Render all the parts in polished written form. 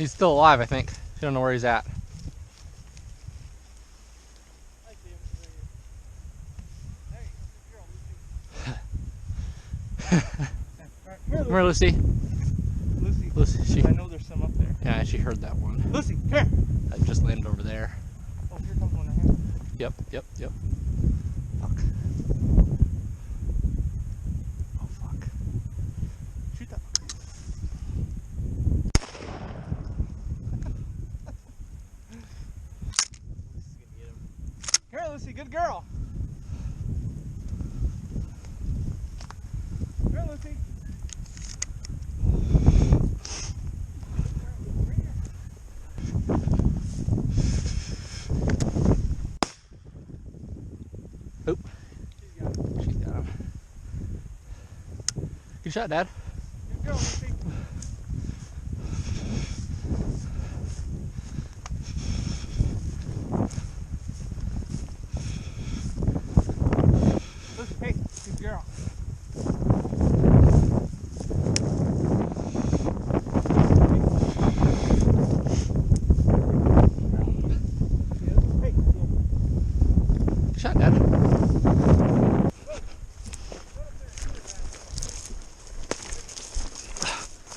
He's still alive, I think. I don't know where he's at. I see him. Hey, girl, Lucy. Come here, Lucy. Lucy. Lucy, I know there's some up there. yeah, she heard that one. Lucy, come here. That just landed over there. Oh, here comes one ahead. Yep. Fuck. Oh, fuck. Shoot that. Come here, Lucy. Good girl. Come here, Lucy. Oop. She's got him. Good shot, Dad. Good girl, Lucy. Lucy, hey, good girl. Hey, Good shot, Dad.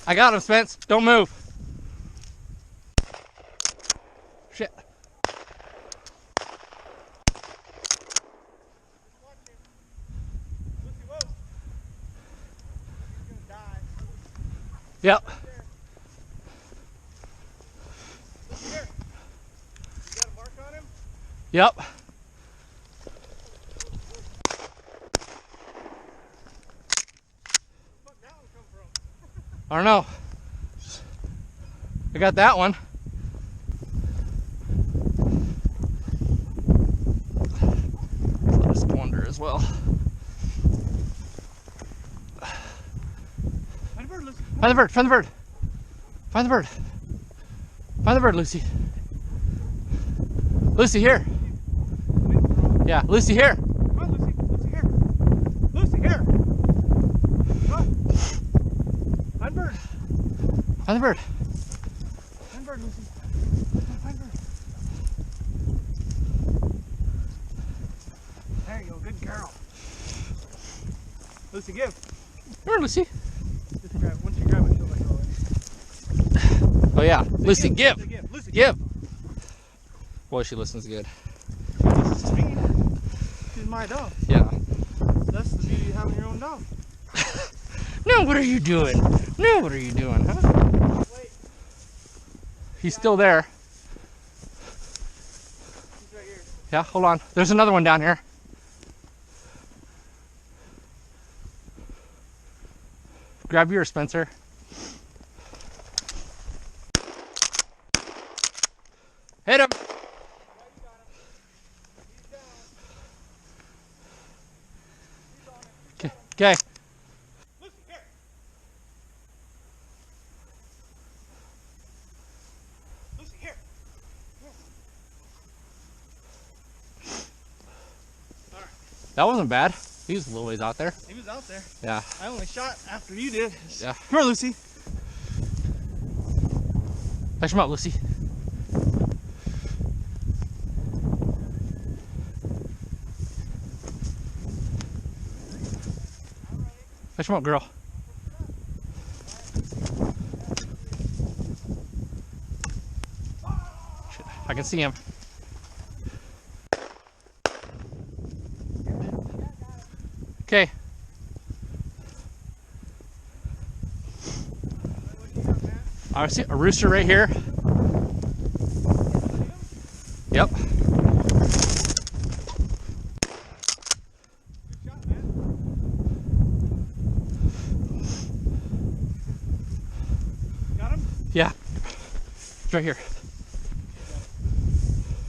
I got him, Spence. Don't move. Shit. Lucy, whoa. He's gonna die. Yep. Lucy, here. You got a mark on him? Yep. Where'd that one come from? I don't know. I got that one. Let us wander as well. Find a bird, Lucy. Find the bird, find the bird. Find the bird. Find the bird, Lucy. Lucy, here. Yeah, Lucy, here. Come on, Lucy. Lucy, here. Lucy, here. Come on. Find bird. Find the bird. Find bird, Lucy. Come on, find bird. There you go. Good girl. Lucy, give. Come here, Lucy. Just grab. Once you grab it, she'll let go away. Oh yeah, Lucy, give. Lucy, give. Lucy, Give. Boy, she listens good. This is me. She's my dog. Yeah. That's the beauty of having your own dog. No, what are you doing? No, what are you doing, huh? Wait. He's still there. He's right here. Yeah, hold on. There's another one down here. Grab yours, Spencer. Hit him. Okay. Lucy, here. Lucy, here. All right. That wasn't bad. He was a little ways out there. He was out there. Yeah. I only shot after you did. Yeah. Come here, Lucy. Fetch him up, Lucy. Fetch him up, girl. Shit, I can see him. Okay. I see a rooster right here. Yep. Got him? Yeah. It's right here.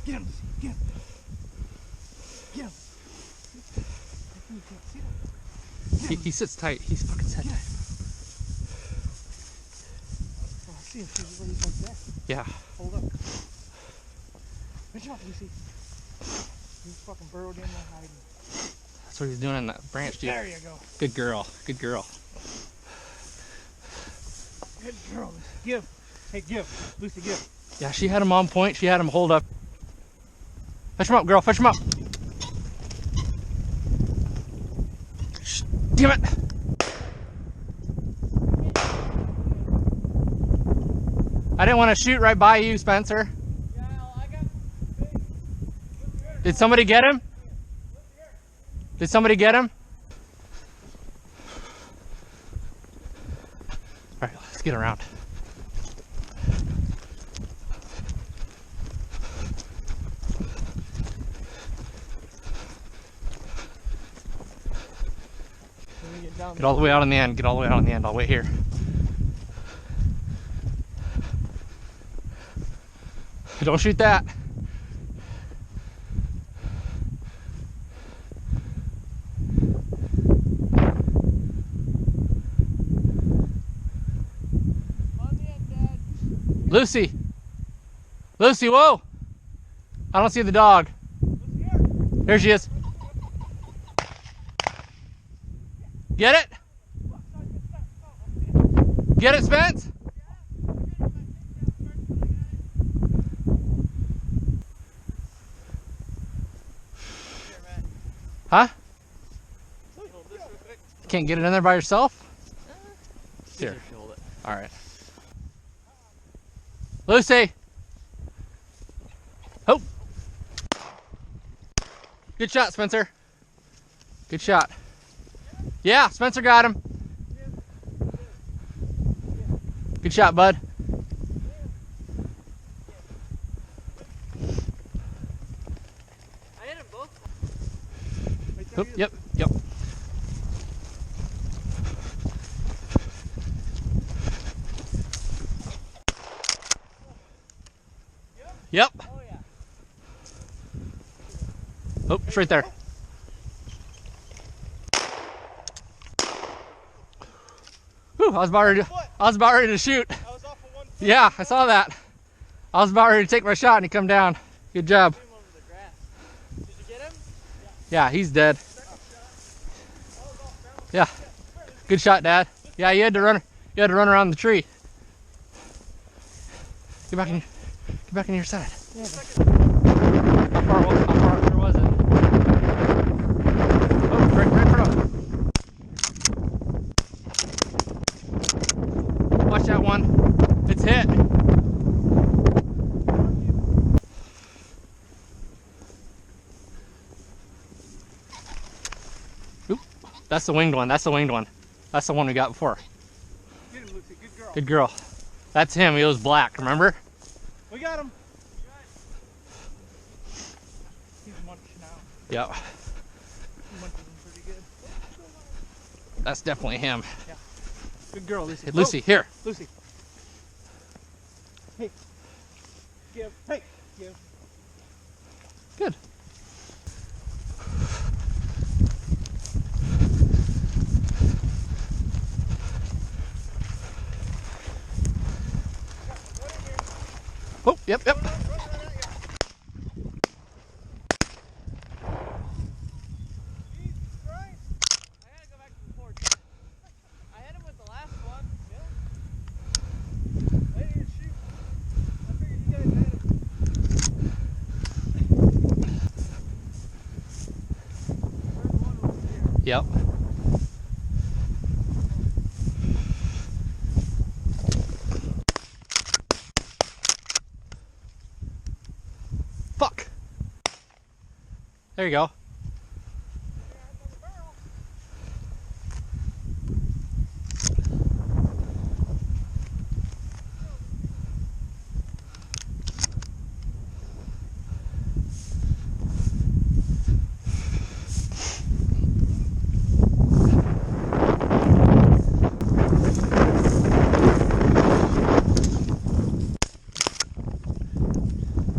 Get him, Lucy. Get him. Get him. See that? He sits tight. He's fucking set tight. Oh, I see him. He's like that. Yeah. Hold up. Reach him up, Lucy. He's fucking burrowed in there hiding. That's what he's doing in that branch, dude. There you go. Good girl. Good girl. Good girl, Lucy. Give. Hey, give. Lucy, give. Yeah, she had him on point. She had him hold up. Fetch him up, girl. Fetch him up. Damn it. I didn't want to shoot right by you, Spencer. Yeah, I got big. Did somebody get him? Did somebody get him? All right, let's get around. Get all the way out on the end. Get all the way out on the end. I'll wait here. Don't shoot that. On the end, Dad. Lucy. Lucy, whoa. I don't see the dog. Lucy, here. There she is. Get it? Get it, Spence? Huh? Can't get it in there by yourself? Here. All right. Lucy. Oh. Good shot, Spencer. Good shot. Yeah, Spencer got him. Good shot, bud. I hit him both. Oop, yep, yep. Yep. Oh, yeah. Oh, it's right there. Whew, I was about ready to shoot. I was off of 1 foot. Yeah, I saw that. I was about ready to take my shot and he come down. Good job. Him over the grass. Did you get him? Yeah, he's dead. Yeah. Good shot, Dad. Yeah, you had to run around the tree. Get back in your side. Yeah. How far was it? Oh, right in front of him. Watch that one. It's hit. Oop. That's the winged one. That's the winged one. That's the one we got before. Get him, Lucy. Good girl. Good girl. That's him. He was black, remember? We got him. He's munching out. Yep. He munches him pretty good. That's definitely him. Yeah. Good girl, Lucy. Hey, Lucy, here. Lucy. Hey. Give. Hey. Give. Good. Oh, yep, yep. Yep. Fuck. There you go.